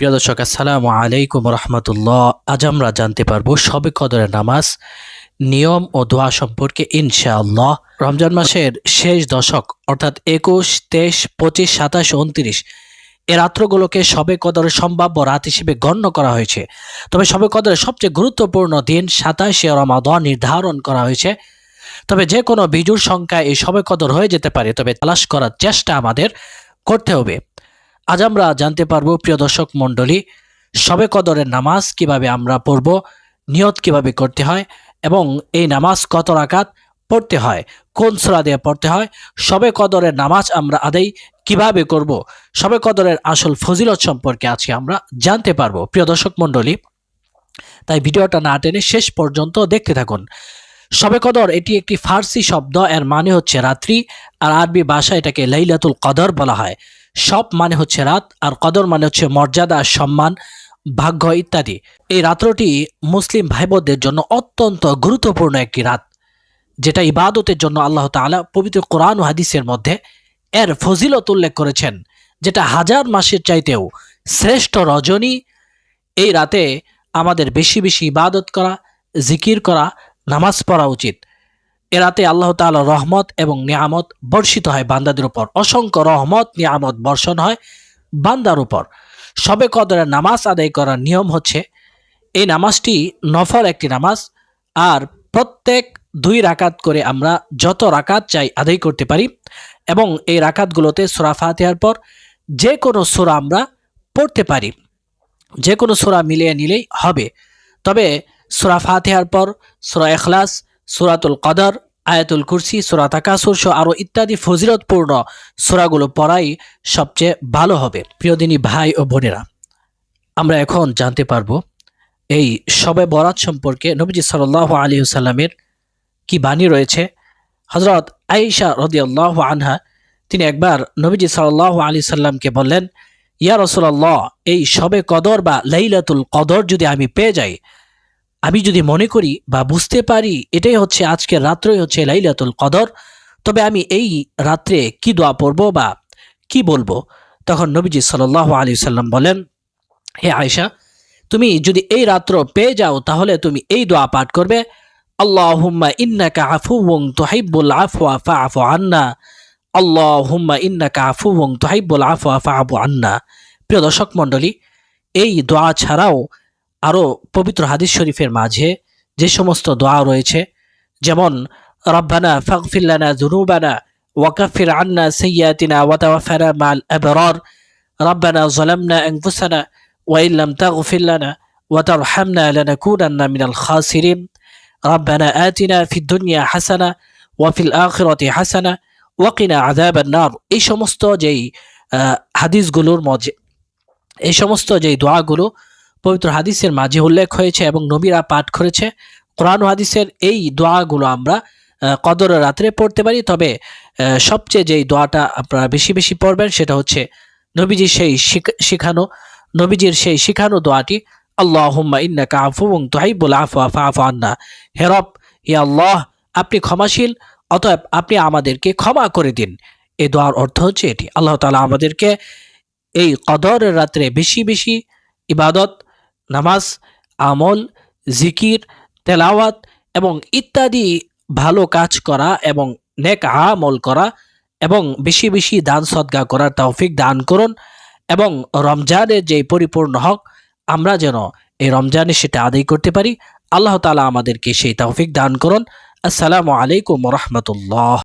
প্রিয় দর্শক, আসসালামু আলাইকুম রহমতুল্লাহ। আজ আমরা জানতে পারবো শবে কদরের নামাজ, নিয়ম ও দোয়া সম্পর্কে ইনশাআল্লাহ। রমজান মাসের শেষ দশক অর্থাৎ 21, 23, 25, 27, 29 এ রাত্রগুলোকে শবে কদরের সম্ভাব্য রাত হিসেবে গণ্য করা হয়েছে। তবে শবে কদরের সবচেয়ে গুরুত্বপূর্ণ দিন 27শে রমাদান নির্ধারণ করা হয়েছে। তবে যে কোনো বিজুর সংখ্যায় এই শবে কদর হয়ে যেতে পারে, তবে তালাশ করার চেষ্টা আমাদের করতে হবে। আজ আমরা জানতে পারবো প্রিয় দর্শক মণ্ডলী, শবে কদরের নামাজ কিভাবে আমরা পড়ব, নিয়ত কিভাবে করতে হয় এবং এই নামাজ কত রাকাত পড়তে হয়, কোন সূরা দিয়ে পড়তে হয়, শবে কদরের নামাজ আমরা আদায় কিভাবে করব, শবে কদরের আসল ফজিলত সম্পর্কে আজকে আমরা জানতে পারবো প্রিয় দর্শক মণ্ডলী। তাই ভিডিওটা না টেনে শেষ পর্যন্ত দেখতে থাকুন। শবে কদর এটি একটি ফার্সি শব্দ, এর মানে হচ্ছে রাত্রি, আর আরবি ভাষায় এটাকে লাইলাতুল কদর বলা হয়। সব মানে হচ্ছে রাত, আর কদর মানে হচ্ছে মর্যাদা, সম্মান, ভাগ্য ইত্যাদি। এই রাত্রটি মুসলিম ভাই বোনদের জন্য অত্যন্ত গুরুত্বপূর্ণ একটি রাত, যেটা ইবাদতের জন্য আল্লাহ তাআলা পবিত্র কোরআন ও হাদিসের মধ্যে এর ফজিলত উল্লেখ করেছেন, যেটা হাজার মাসের চাইতেও শ্রেষ্ঠ রজনী। এই রাতে আমাদের বেশি বেশি ইবাদত করা, জিকির করা, নামাজ পড়া উচিত। এ রাতে আল্লাহ তাআলার রহমত এবং নিয়ামত বর্ষিত হয় বান্দাদের উপর। অসংখ্য রহমত নিয়ামত বর্ষণ হয় বান্দার উপর। শবে কদরের নামাজ আদায় করার নিয়ম হচ্ছে, এই নামাজটি নফল একটি নামাজ, আর প্রত্যেক 2 রাকাত করে আমরা যত রাকাত চাই আদায় করতে পারি, এবং এই রাকাতগুলোতে সূরা ফাতিহার পর যে কোনো সূরা আমরা পড়তে পারি। যে কোনো সূরা মিলিয়ে নিলেই হবে। তবে সূরা ফাতিহার পর সূরা ইখলাস, সূরাতুল কদর, আয়াতুল কুরসি, সূরা তাকাসুর সহ আরও ইত্যাদি ফজিলতপূর্ণ সূরাগুলো পড়াই সবচেয়ে ভালো হবে। প্রিয় দিনী ভাই ও বোনেরা, আমরা এখন জানতে পারবো এই শবে বরাত সম্পর্কে নবীজি সাল্লাল্লাহু আলাইহি ওয়াসাল্লামের কি বাণী রয়েছে। হযরত আয়েশা রাদিয়াল্লাহু আনহা তিনি একবার নবীজি সাল্লাল্লাহু আলাইহি সাল্লামকে বললেন, ইয়া রাসূলুল্লাহ, এই শবে কদর বা লাইলাতুল কদর যদি আমি পেয়ে যাই, আমি যদি মনে করি বা বুঝতে পারি এটাই হচ্ছে আজকের রাত্রই হচ্ছে লাইলাতুল কদর, তবে আমি এই রাত্রে কি দোয়া পড়বো বা কি বলবো? তখন নবীজি সাল্লাল্লাহু আলাইহি সাল্লাম বলেন, হে আয়েশা, তুমি যদি এই রাত্র পেয়ে যাও তাহলে তুমি এই দোয়া পাঠ করবে, আল্লাহুম্মা ইন্নাকা আফুউন তুহিব্বুল আফওয়া ফাআফু আন্না, আল্লাহুম্মা ইন্নাকা আফুউন তুহিব্বুল আফওয়া ফাআফু আন্না। প্রিয় দর্শক মণ্ডলী, এই দোয়া ছাড়াও আরও পবিত্র হাদিস শরীফের মাঝে যে সমস্ত দোয়া রয়েছে, যেমন রব্বানা ফাগফির লানা যুনুবানা ওয়াকাফির আন্না সাইয়্যাতিনা ওয়া তাওয়াফানা মাল আবরার, রব্বানা যালামনা আনফুসানা ওয়া ইল্লাম তাগফির লানা ওয়া তারহামনা লানাকুনান্না মিনাল খাসিরিন, রব্বানা আতিনা ফিদ দুনিয়া হাসানা ওয়া ফিল আখিরাতি হাসানা ওয়া কিনা আযাবান নার। এই সমস্ত যেই হাদিসগুলোর মাঝে, এই সমস্ত যেই দোয়াগুলো পবিত্র হাদিসের মাঝে উল্লেখ হয়েছে এবং নবীরা পাঠ করেছে, কোরআন ও হাদিসের এই দোয়াগুলো আমরা কদরের রাত্রে পড়তে পারি। তবে সবচেয়ে যেই দোয়াটা আপনারা বেশি বেশি পড়বেন সেটা হচ্ছে নবীজির সেই শিখানো দোয়াটি, আল্লাহুম্মা ইন্নাকা আফুউন তুহিব্বুল আফওয়া ফাআফু আন্না। হে রব, হে আল্লাহ, আপনি ক্ষমাশীল, অতএব আপনি আমাদেরকে ক্ষমা করে দিন। এই দোয়ার অর্থ হচ্ছে এটি। আল্লাহ তাআলা আমাদেরকে এই কদরের রাত্রে বেশি বেশি ইবাদত, নামাজ, আমল, জিকির, তেলাওয়াত এবং ইত্যাদি ভালো কাজ করা এবং নেক আমল করা এবং বেশি বেশি দান সদকা করার তৌফিক দান করুন, এবং রমজানের যে পরিপূর্ণ হক আমরা যেন এই রমজানে সেটা আদায় করতে পারি। আল্লাহ তাআলা আমাদেরকে সেই তৌফিক দান করুন। আসসালামু আলাইকুম ওয়া রাহমাতুল্লাহ।